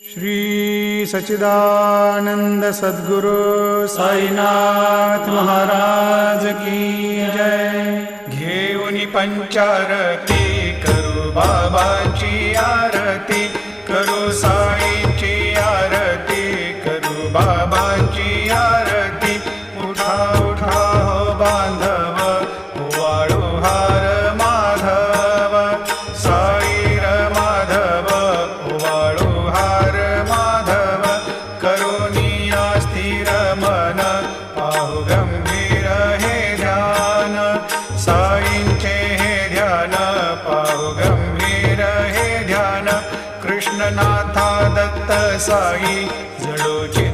श्री सच्चिदानंद सद्गुरु साईनाथ महाराज की जय। घेऊनी पंचारती करू बाबाची आरती, करू साईंची आरती, करू बाबाची आरती। उठा उठा हो बांधव, वाळू हार माधव, साईर माधव, वाळू हार माधव। करुणिया स्थिर मन, पाहु गंभीर हे ध्यान, साईंचे हे ध्यान, पाहु गंभीर हे ध्यान। कृष्णनाथा दत्त साई जडोची